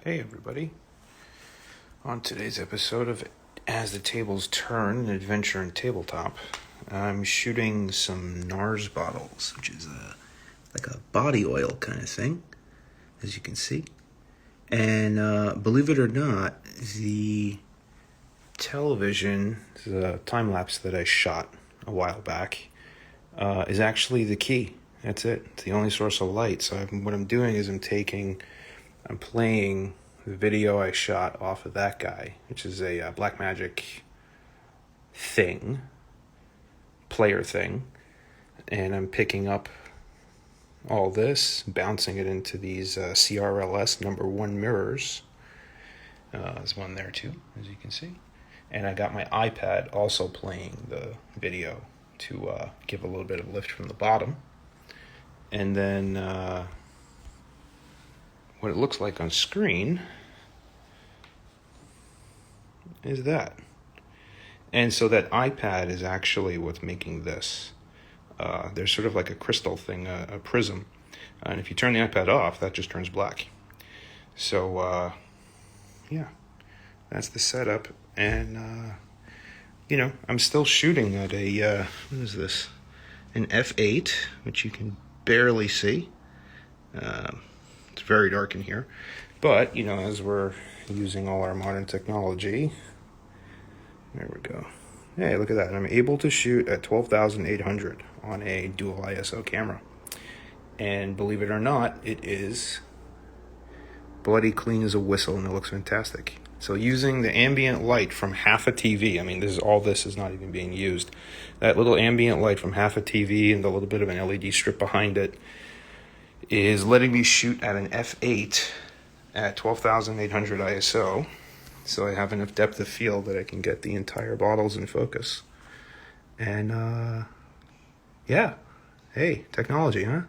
Hey everybody, on today's episode of As the Tables Turn, an adventure in tabletop, I'm shooting some Nars bottles, which is like a body oil kind of thing, as you can see. And believe it or not, the television, the time-lapse that I shot a while back, is actually the key. That's it. It's the only source of light. So what I'm doing is I'm playing the video I shot off of that guy, which is a Blackmagic player thing, and I'm picking up all this, bouncing it into these CRLS #1 mirrors. There's one there too, as you can see. And I got my iPad also playing the video to give a little bit of lift from the bottom. And then what it looks like on screen is that. And so that iPad is actually what's making this. There's sort of like a crystal thing, a prism. And if you turn the iPad off, that just turns black. So, yeah, that's the setup. And, I'm still shooting at a, what is this? An f8, which you can barely see. It's very dark in here. But, as we're using all our modern technology, there we go. Hey, look at that. I'm able to shoot at 12,800 on a dual ISO camera. And believe it or not, it is bloody clean as a whistle, and it looks fantastic. So using the ambient light from half a TV, this is not even being used. That little ambient light from half a TV and the little bit of an LED strip behind it is letting me shoot at an f8 at 12,800 ISO. So I have enough depth of field that I can get the entire bottles in focus. And, yeah. Hey, technology, huh?